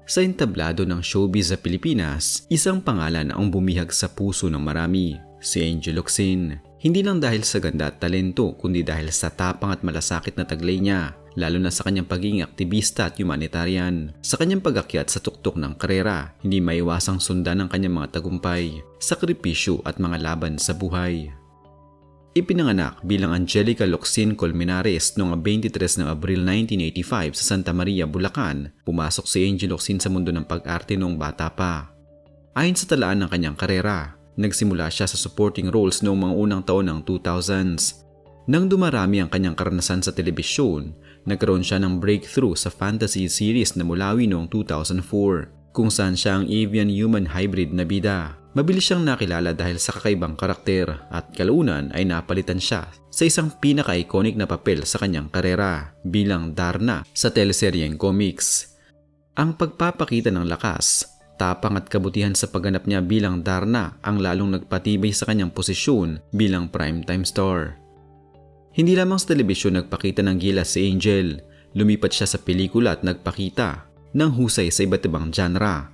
Sa entablado ng showbiz sa Pilipinas, isang pangalan ang bumihag sa puso ng marami, si Angel Locsin. Hindi lang dahil sa ganda at talento, kundi dahil sa tapang at malasakit na taglay niya, lalo na sa kanyang pagiging aktivista at humanitarian. Sa kanyang pag-akyat sa tuktok ng karera, hindi maiwasang sundan ang kanyang mga tagumpay, sakripisyo at mga laban sa buhay. Ipinanganak bilang Angelica Locsin Colmenares noong 23 ng Abril 1985 sa Santa Maria, Bulacan, pumasok si Angel Locsin sa mundo ng pag-arte noong bata pa. Ayon sa talaan ng kanyang karera, nagsimula siya sa supporting roles noong mga unang taon ng 2000s. Nang dumarami ang kanyang karanasan sa telebisyon, nagkaroon siya ng breakthrough sa fantasy series na Mulawi noong 2004, kung saan siya ang avian human hybrid na bida. Mabilis siyang nakilala dahil sa kakaibang karakter at kalaunan ay napalitan siya sa isang pinaka-iconic na papel sa kanyang karera bilang Darna sa teleseryeng comics. Ang pagpapakita ng lakas, tapang at kabutihan sa pagganap niya bilang Darna ang lalong nagpatibay sa kanyang posisyon bilang primetime star. Hindi lamang sa telebisyon nagpakita ng gilas si Angel, lumipat siya sa pelikula at nagpakita ng husay sa iba't ibang genre.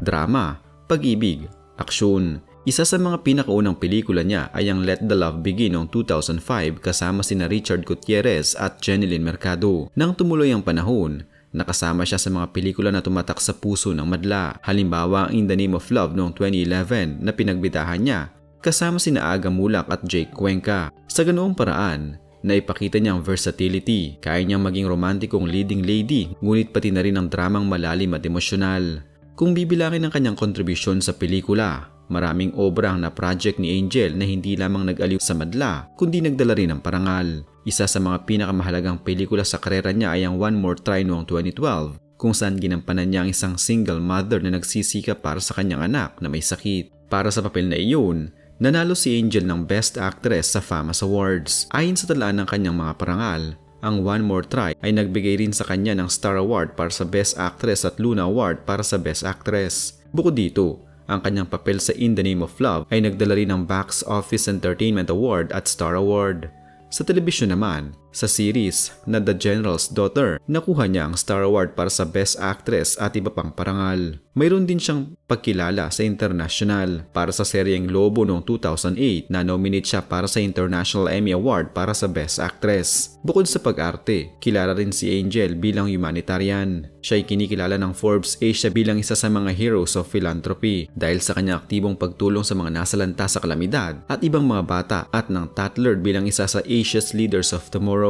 Drama, pag-ibig, aksyon. Isa sa mga pinakaunang pelikula niya ay ang Let the Love Begin noong 2005 kasama sina Richard Gutierrez at Jenilyn Mercado. Nang tumuloy ang panahon, nakasama siya sa mga pelikula na tumatak sa puso ng madla. Halimbawa ang In the Name of Love noong 2011 na pinagbidahan niya kasama sina Aga Mulak at Jake Cuenca. Sa ganoong paraan, naipakita niya ang versatility. Kaya niyang maging romantikong leading lady, ngunit pati na rin ang dramang malalim at emosyonal. Kung bibilangin ang kanyang kontribusyon sa pelikula, maraming obra ang na-project ni Angel na hindi lamang nag-aliw sa madla, kundi nagdala rin ng parangal. Isa sa mga pinakamahalagang pelikula sa karera niya ay ang One More Try noong 2012, kung saan ginampanan niya ang isang single mother na nagsisikap para sa kanyang anak na may sakit. Para sa papel na iyon, nanalo si Angel ng Best Actress sa FAMAS Awards. Ayon sa talaan ng kanyang mga parangal, ang One More Try ay nagbigay rin sa kanya ng Star Award para sa Best Actress at Luna Award para sa Best Actress. Bukod dito, ang kanyang papel sa In the Name of Love ay nagdala rin ng Box Office Entertainment Award at Star Award. Sa telebisyon naman, sa series na The General's Daughter, nakuha niya ang Star Award para sa Best Actress at iba pang parangal. Mayroon din siyang pagkilala sa international para sa seryeng Lobo noong 2008 na nominate siya para sa International Emmy Award para sa Best Actress. Bukod sa pag-arte, kilala rin si Angel bilang humanitarian. Siya ay kinikilala ng Forbes Asia bilang isa sa mga heroes of philanthropy dahil sa kanyang aktibong pagtulong sa mga nasalanta sa kalamidad at ibang mga bata at ng Tatler bilang isa sa Asia's Leaders of Tomorrow.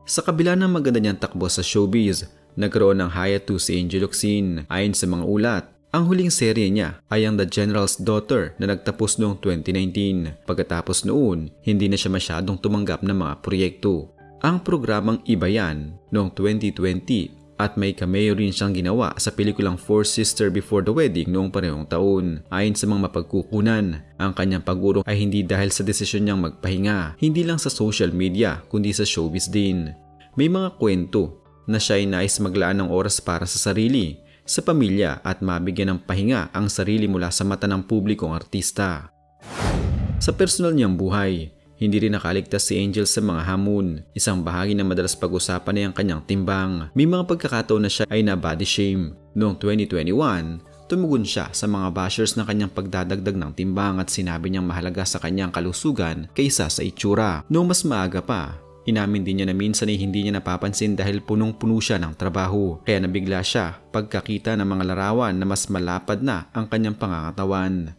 Sa kabila ng maganda niyang takbo sa showbiz, nagkaroon ng hiatus si Angel Locsin. Ayon sa mga ulat, ang huling serye niya ay ang The General's Daughter na nagtapos noong 2019. Pagkatapos noon, hindi na siya masyadong tumanggap ng mga proyekto. Ang programang Iba Yan noong 2020 at may cameo rin siyang ginawa sa pelikulang Four Sisters Before the Wedding noong parehong taon. Ayon sa mga mapagkukunan, ang kanyang pag-urong ay hindi dahil sa desisyon niyang magpahinga, hindi lang sa social media kundi sa showbiz din. May mga kwento na siya ay nais maglaan ng oras para sa sarili, sa pamilya at mabigyan ng pahinga ang sarili mula sa mata ng publikong artista. Sa personal niyang buhay, hindi rin nakaligtas si Angel sa mga hamon. Isang bahagi na madalas pag-usapan ay ang kanyang timbang. May mga pagkakataon na siya ay na-body shame. Noong 2021, tumugon siya sa mga bashers ng kanyang pagdadagdag ng timbang at sinabi niyang mahalaga sa kanyang kalusugan kaysa sa itsura. Noong mas maaga pa, inamin din niya na minsan ay hindi niya napapansin dahil punong-puno siya ng trabaho. Kaya nabigla siya pagkakita ng mga larawan na mas malapad na ang kanyang pangangatawan.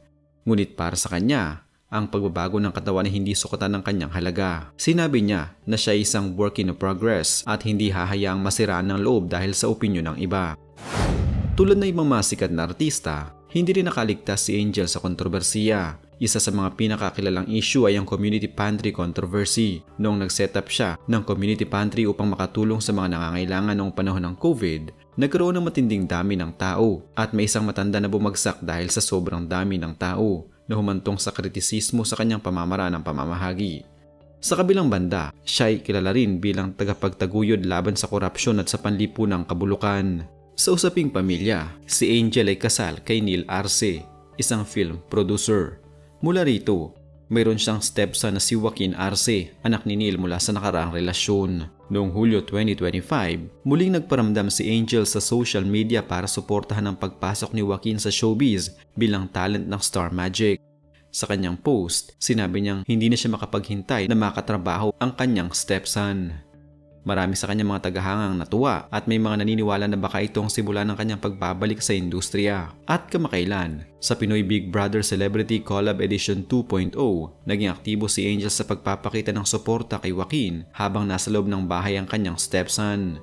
Ngunit para sa kanya, ang pagbabago ng katawan ay hindi sukatan ng kanyang halaga. Sinabi niya na siya ay isang work in progress at hindi hahayaang masiraan ng loob dahil sa opinyon ng iba. Tulad ng ibang mga sikat na artista, hindi rin nakaligtas si Angel sa kontrobersiya. Isa sa mga pinakakilalang issue ay ang community pantry controversy. Noong nag-set up siya ng community pantry upang makatulong sa mga nangangailangan noong panahon ng COVID, nagkaroon ng matinding dami ng tao at may isang matanda na bumagsak dahil sa sobrang dami ng tao na humantong sa kritisismo sa kanyang pamamaraan ng pamamahagi. Sa kabilang banda, siya ay kilala rin bilang tagapagtaguyod laban sa korupsyon at sa panlipunang kabulukan. Sa usaping pamilya, si Angel ay kasal kay Neil Arce, isang film producer. Mula rito, mayroon siyang stepson na si Joaquin Arce, anak ni Neil mula sa nakaraang relasyon. Noong Hulyo 2025, muling nagparamdam si Angel sa social media para suportahan ang pagpasok ni Joaquin sa showbiz bilang talent ng Star Magic. Sa kanyang post, sinabi niyang hindi na siya makapaghintay na makatrabaho ang kanyang stepson. Marami sa kanyang mga tagahangang natuwa at may mga naniniwala na baka ito ang simula ng kanyang pagbabalik sa industriya. At kamakailan, sa Pinoy Big Brother Celebrity Collab Edition 2.0, naging aktibo si Angel sa pagpapakita ng suporta kay Joaquin habang nasa loob ng bahay ang kanyang stepson.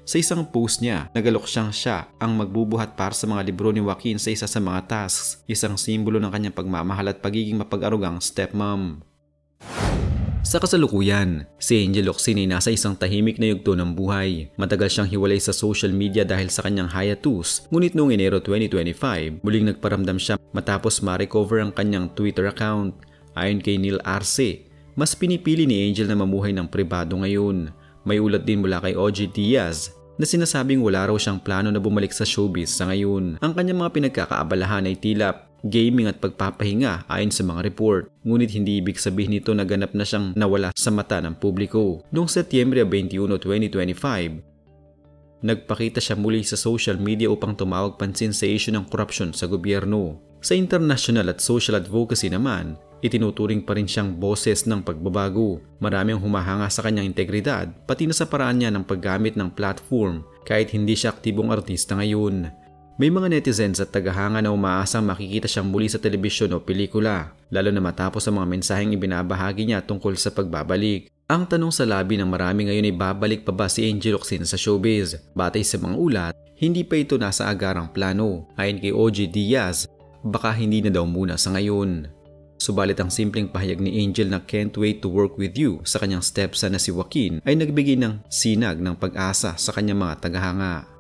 Sa isang post niya, nagalok siya ang magbubuhat para sa mga libro ni Joaquin sa isa sa mga tasks, isang simbolo ng kanyang pagmamahal at pagiging mapag-arugang stepmom. Sa kasalukuyan, si Angel Locsin ay nasa isang tahimik na yugto ng buhay. Matagal siyang hiwalay sa social media dahil sa kanyang hiatus, ngunit noong Enero 2025, muling nagparamdam siya matapos ma-recover ang kanyang Twitter account. Ayon kay Neil Arce, mas pinipili ni Angel na mamuhay ng pribado ngayon. May ulat din mula kay OG Diaz na sinasabing wala raw siyang plano na bumalik sa showbiz sa ngayon. Ang kanyang mga pinagkakaabalahan ay tila gaming at pagpapahinga ayon sa mga report. Ngunit hindi ibig sabihin nito na ganap na siyang nawala sa mata ng publiko. Noong Setyembre 21, 2025, nagpakita siya muli sa social media upang tumawag pansin sa issue ng korupsyon sa gobyerno. Sa international at social advocacy naman, itinuturing pa rin siyang boses ng pagbabago. Marami ang humahanga sa kanyang integridad, pati na sa paraan niya ng paggamit ng platform kahit hindi siya aktibong artista ngayon. May mga netizens at tagahanga na umaasang makikita siyang muli sa telebisyon o pelikula, lalo na matapos ang mga mensaheng ibinabahagi niya tungkol sa pagbabalik. Ang tanong sa labi ng marami ngayon ay babalik pa ba si Angel Locsin sa showbiz? Batay sa mga ulat, hindi pa ito nasa agarang plano. Ayon kay OG Diaz, baka hindi na daw muna sa ngayon. Subalit ang simpleng pahayag ni Angel na can't wait to work with you sa kanyang stepson na si Joaquin ay nagbigay ng sinag ng pag-asa sa kanyang mga tagahanga.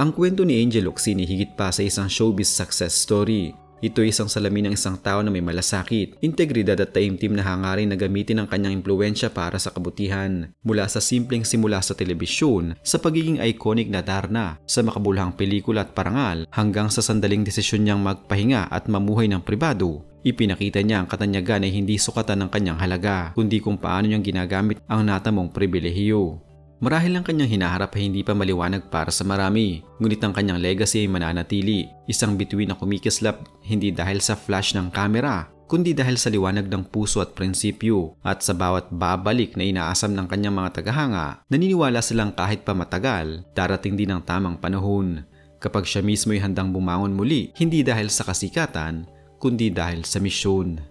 Ang kwento ni Angel Locsin ay higit pa sa isang showbiz success story. Ito ay isang salamin ng isang tao na may malasakit, integridad at taimtim na hangarin na gamitin ang kanyang impluwensya para sa kabutihan. Mula sa simpleng simula sa telebisyon, sa pagiging iconic na Darna, sa makabuluhang pelikula at parangal, hanggang sa sandaling desisyon niyang magpahinga at mamuhay ng pribado, ipinakita niya ang katanyagan ay hindi sukatan ng kanyang halaga, kundi kung paano niyang ginagamit ang natamong pribilehiyo. Marahil ang kanyang hinaharap ay hindi pa maliwanag para sa marami, ngunit ang kanyang legacy ay mananatili, isang bituin na kumikislap hindi dahil sa flash ng kamera, kundi dahil sa liwanag ng puso at prinsipyo. At sa bawat babalik na inaasam ng kanyang mga tagahanga, naniniwala silang kahit pa matagal, darating din ang tamang panahon, kapag siya mismo ay handang bumangon muli, hindi dahil sa kasikatan, kundi dahil sa misyon.